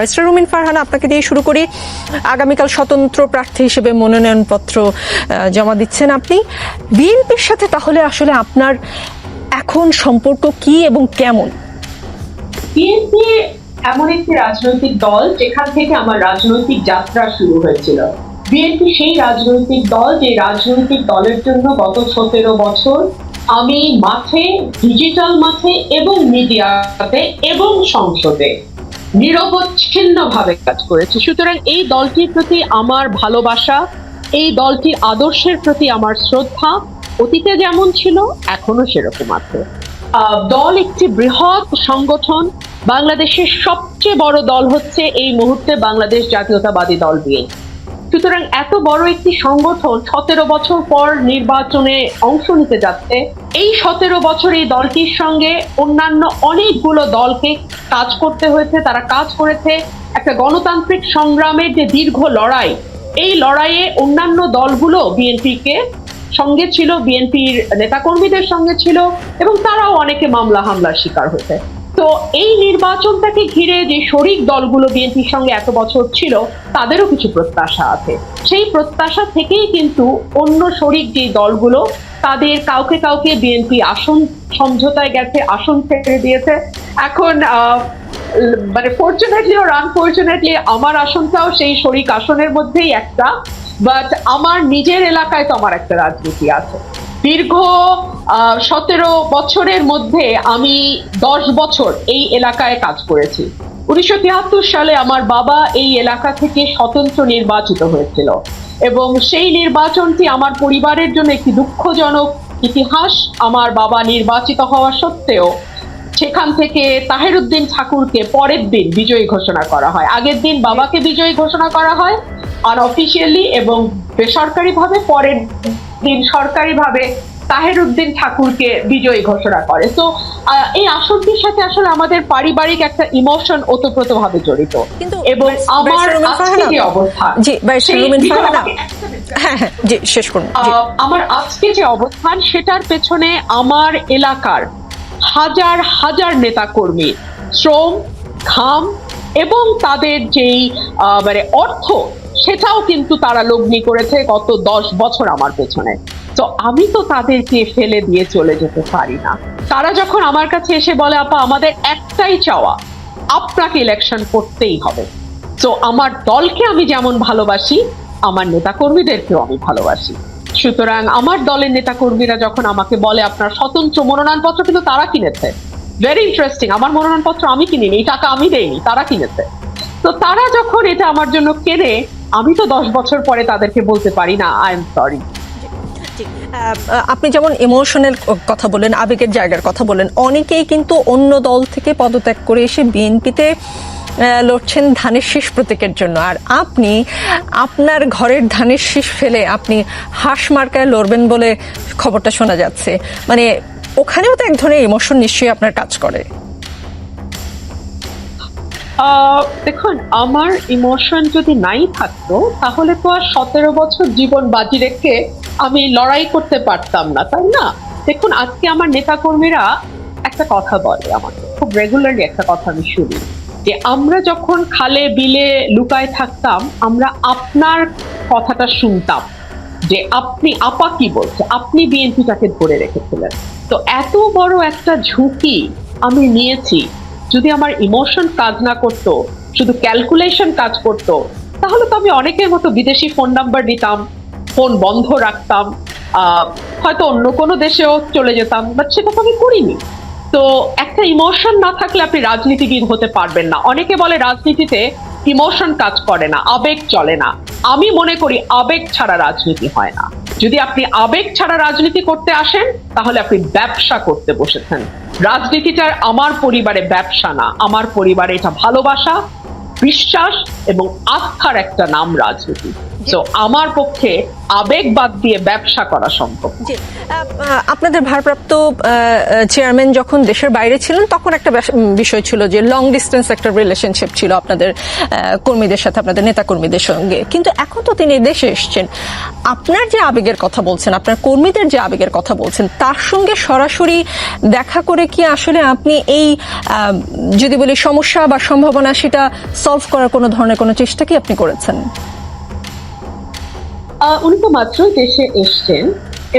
Mister রুমিন ফারহানা, আপনাকে দিয়ে শুরু করি। আগামীকাল স্বতন্ত্র প্রার্থী হিসেবে মনোনয়নপত্র জমা দিচ্ছেন আপনি। বিএনপির সাথে তাহলে আসলে আপনার এখন সম্পর্ক কি এবং কেমন? বিএনপি এমন একটি রাজনৈতিক দল যেখান থেকে আমার রাজনৈতিক যাত্রা শুরু হয়েছিল। বিএনপি সেই রাজনৈতিক দল যে রাজনৈতিক দলের জন্য গত 17 বছর আমি মাঠে, ডিজিটাল মাঠে এবং মিডিয়াতে এবং সংসদে নিরবচ্ছিন্নভাবে কাজ করেছি। সুতরাং এই দলটির প্রতি আমার ভালোবাসা, এই দলটির আদর্শের প্রতি আমার শ্রদ্ধা অতীতে যেমন ছিল এখনো সেরকম আছে। দল একটি বৃহৎ সংগঠন। বাংলাদেশের সবচেয়ে বড় দল হচ্ছে এই মুহূর্তে বাংলাদেশ জাতীয়তাবাদী দল বিএনপি। সুতরাং এত বড় একটি সংগঠন 17 বছর পর নির্বাচনে অংশ নিতে যাচ্ছে। এই 17 বছর এই দলটির সঙ্গে অন্যান্য অনেকগুলো দলকে কাজ করতে হয়েছে। তারা কাজ করেছে একটা গণতান্ত্রিক সংগ্রামের যে দীর্ঘ লড়াই, এই লড়াইয়ে অন্যান্য দলগুলো বিএনপিকে সঙ্গে ছিল, বিএনপির নেতাকর্মীদের সঙ্গে ছিল এবং তারাও অনেকে মামলা হামলার শিকার হয়েছে। তো এই নির্বাচনটাকে ঘিরে যে শরিক দলগুলো বিএনপির সঙ্গে এত বছর ছিল তাদেরও কিছু প্রত্যাশা আছে। সেই প্রত্যাশা থেকেই কিন্তু অন্য শরিক যে দলগুলো তাদের কাউকে কাউকে বিএনপি আসন সমঝোতায় গেছে, আসন ছেড়ে দিয়েছে। এখন মানে ফরচুনেটলি ওর আনফরচুনেটলি আমার আসনটাও সেই শরিক আসনের মধ্যেই একটা। বাট আমার নিজের এলাকায় তো আমার একটা রাজনীতি আছে। দীর্ঘ 17 বছরের মধ্যে আমি 10 বছর এই এলাকায় কাজ করেছি। 1973 সালে আমার বাবা এই এলাকা থেকে স্বতন্ত্র নির্বাচিত হয়েছিল এবং সেই নির্বাচনটি আমার পরিবারের জন্য একটি দুঃখজনক ইতিহাস। আমার বাবা নির্বাচিত হওয়া সত্ত্বেও সেখান থেকে তাহেরউদ্দিন ঠাকুরকে পরের দিন বিজয়ী ঘোষণা করা হয়। আগের দিন বাবাকে বিজয়ী ঘোষণা করা হয় আনঅফিশিয়ালি এবং বেসরকারিভাবে, পরের দিন সরকারিভাবে তাহেরউদ্দিন ঠাকুরকে বিজয়ী ঘোষণা করে। তো এই আসনটির সাথে আসলে আমাদের পারিবারিক একটা ইমোশন ওতপ্রোতভাবে জড়িত। এবং আমার আজকে যে অবস্থান, আমার আজকে যে অবস্থান সেটার পেছনে আমার এলাকার হাজার হাজার নেতাকর্মী শ্রম, ঘাম এবং তাদের যেই মানে অর্থ, সেটাও কিন্তু তারা লগ্নি করেছে গত 10 বছর আমার পেছনে। তো আমি তো তাদেরকে ফেলে দিয়ে চলে যেতে পারি না। তারা যখন আমার কাছে এসে বলে, আপা আমাদের একটাই চাওয়া, আপনাকে ইলেকশন করতেই হবে। তো আমার দলকে আমি যেমন ভালোবাসি, আমার নেতাকর্মীদেরকেও আমি ভালোবাসি। সুতরাং আমার দলের নেতাকর্মীরা যখন আমাকে বলে আপনার স্বতন্ত্র মনোনয়নপত্র কিন্তু তারা কিনেছে, ভেরি ইন্টারেস্টিং, আমার মনোনয়নপত্র আমি কিনিনি, এই টাকা আমি দেইনি, তারা কিনেছে। তো তারা যখন এটা আমার জন্য কেনে, আমি তো 10 বছর পরে তাদেরকে বলতে পারি না আই এম সরি। আপনি যেমন ইমোশনাল কথা বলেন, আবেগের জায়গার কথা বলেন, অনেকেই কিন্তু অন্য দল থেকে পদত্যাগ করে এসে বিএনপিতে লড়ছেন ধানের শীষ প্রতীকের জন্য, আর আপনি আপনার ঘরের ধানের শীষ ফেলে আপনি হাঁস মার্কায় লড়বেন বলে খবরটা শোনা যাচ্ছে। মানে ওখানেও তো এক ধরনের ইমোশন নিশ্চয়ই আপনার কাজ করে। দেখুন, আমার ইমোশন যদি নাই থাকতো তাহলে তো আর 17 বছর জীবন বাজি রেখে আমি লড়াই করতে পারতাম না, তাই না? দেখুন, আজকে আমার নেতাকর্মীরা একটা কথা বলে, আমাকে খুব রেগুলারলি একটা কথা আমি শুনি, যে আমরা যখন খালে বিলে লুকায় থাকতাম আমরা আপনার কথাটা শুনতাম, যে আপনি আপা কি বলছে, আপনি বিএনপিটাকে ধরে রেখেছিলেন। তো এত বড় একটা ঝুঁকি আমি নিয়েছি, যদি আমার ইমোশন কাজ না করতো, শুধু ক্যালকুলেশন কাজ করতো, তাহলে তো আমি অনেকের মতো বিদেশি ফোন নাম্বার দিতাম, ফোন বন্ধ রাখতাম, হয়তো অন্য কোনো দেশেও চলে যেতাম, বাট সেটা তো আমি করিনি। তো একটা ইমোশন না থাকলে আপনি রাজনীতিবিদ হতে পারবেন না। অনেকে বলে রাজনীতিতে ইমোশন কাজ করে না, আবেগ চলে না। আমি মনে করি আবেগ ছাড়া রাজনীতি হয় না। যদি আপনি আবেগ ছাড়া রাজনীতি করতে আসেন তাহলে আপনি ব্যবসা করতে বসেছেন। রাজনীতিটা আমার পরিবারে ব্যবসা না, আমার পরিবারে এটা ভালোবাসা, বিশ্বাস এবং আস্থার একটা নাম রাজনীতি। তো আমার পক্ষে আবেগ বাদ দিয়ে ব্যবসা করা সম্ভব। জি, আপনাদের ভারপ্রাপ্ত চেয়ারম্যান যখন দেশের বাইরে ছিলেন তখন একটা বিষয় ছিল যে লং ডিস্টেন্স একটা রিলেশনশিপ ছিল আপনাদের কর্মীদের সাথে, আপনাদের নেতা কর্মীদের সঙ্গে, কিন্তু এখন তো তিনি দেশে এসেছেন। আপনার যে আবেগের কথা বলছেন, আপনার কর্মীদের যে আবেগের কথা বলছেন, তার সঙ্গে সরাসরি দেখা করে কি আসলে আপনি এই যদি বলি সমস্যা বা সম্ভাবনা সেটা সলভ করার কোনো ধরনের কোনো চেষ্টা কি আপনি করেছেন? উনি তো মাত্র দেশে এসছেন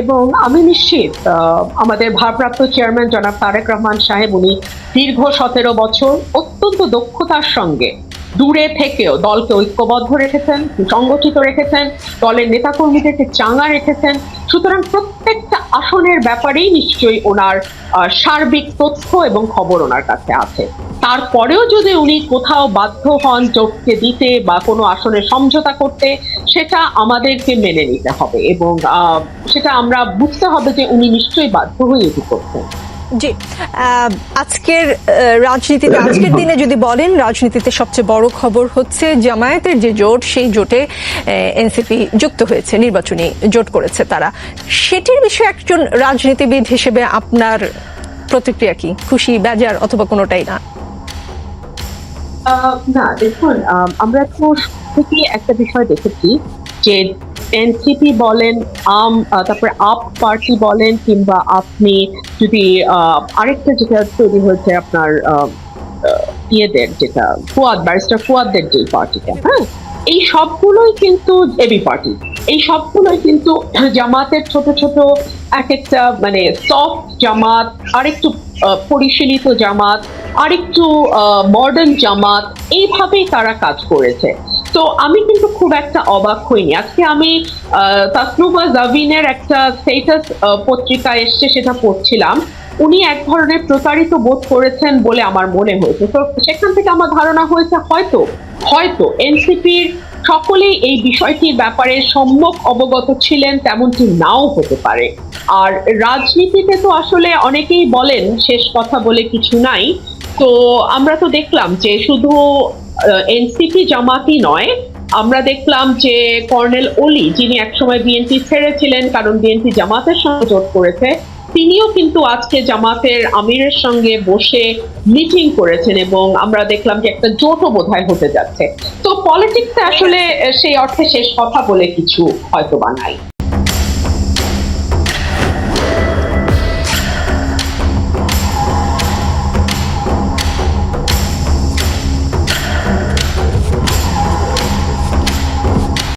এবং আমি নিশ্চিত আমাদের ভারপ্রাপ্ত চেয়ারম্যান জনাব তারেক রহমান সাহেব উনি দীর্ঘ 17 বছর অত্যন্ত দক্ষতার সঙ্গে দূরে থেকেও দলকে ঐক্যবদ্ধ রেখেছেন, সংগঠিত রেখেছেন, দলের নেতাকর্মীদেরকে চাঙ্গা রেখেছেন। সুতরাং প্রত্যেকটা আসনের ব্যাপারেই নিশ্চয়ই ওনার সার্বিক তথ্য এবং খবর ওনার কাছে আছে। তারপরেও যদি উনি কোথাও বাধ্য হন জোটকে দিতে বা কোনো আসনে সমঝোতা করতে, সেটা আমাদেরকে মেনে নিতে হবে এবং সেটা আমরা বুঝতে হবে যে উনি নিশ্চয়ই বাধ্য হয়ে এটি করছেন। জি, আজকের রাজনীতিতে, আজকের দিনে যদি বলেন, রাজনীতিতে সবচেয়ে বড় খবর হচ্ছে জামায়াতের যে জোট, সেই জোটে এনসিপি যুক্ত হয়েছে, নির্বাচনী জোট করেছে তারা। সেটির বিষয়ে একজন রাজনীতিবিদ হিসেবে আপনার প্রতিক্রিয়া কি? খুশি, বেজার, অথবা কোনোটাই না? না, দেখুন, আমরা তো থেকে একটা বিষয় দেখেছি যে এনসিপি বলেন, তারপরে আপ পার্টি বলেন, কিংবা আপনি যদি আরেকটা যেটা তৈরি হয়েছে আপনার ইয়েদের, যেটা ব্যারিস্টার ফুয়াদদের যে পার্টিটা, হ্যাঁ, এই সবগুলোই কিন্তু এবি পার্টি। এই সবগুলোই কিন্তু জামাতের ছোট ছোট এক একটা মানে সফট জামাত, আরেকটু পরিশীলিত জামাত, আরেকটু মডার্ন জামাত, এইভাবেই তারা কাজ করেছে। তো আমি কিন্তু খুব একটা অবাক হইনি। আজকে আমি তাসনুভা জাবিনের একটা স্টেটাস পত্রিকা এসছে, সেটা পড়ছিলাম। উনি এক ধরনের প্রতারিত বোধ করেছেন বলে আমার মনে হয়েছে। তো সেখান থেকে আমার ধারণা হয়েছে হয়তো এনসিপির সকলেই এই বিষয়টির ব্যাপারে সম্যক অবগত ছিলেন, তেমনটি নাও হতে পারে। আর রাজনীতিতে তো আসলে অনেকেই বলেন শেষ কথা বলে কিছু নাই। তো আমরা তো দেখলাম যে শুধু এনসিপি জামাতই নয়, আমরা দেখলাম যে কর্নেল অলি, যিনি একসময় বিএনপি ছেড়েছিলেন কারণ বিএনপি জামাতের সঙ্গে জোট করেছে, তিনিও কিন্তু আজকে জামাতের আমিরের সঙ্গে বসে মিটিং করেছেন এবং আমরা দেখলাম যে একটা জোটও বোধহয় হতে যাচ্ছে। তো পলিটিক্সে আসলে সেই অর্থে শেষ কথা বলে কিছু হয়তো বা নাই।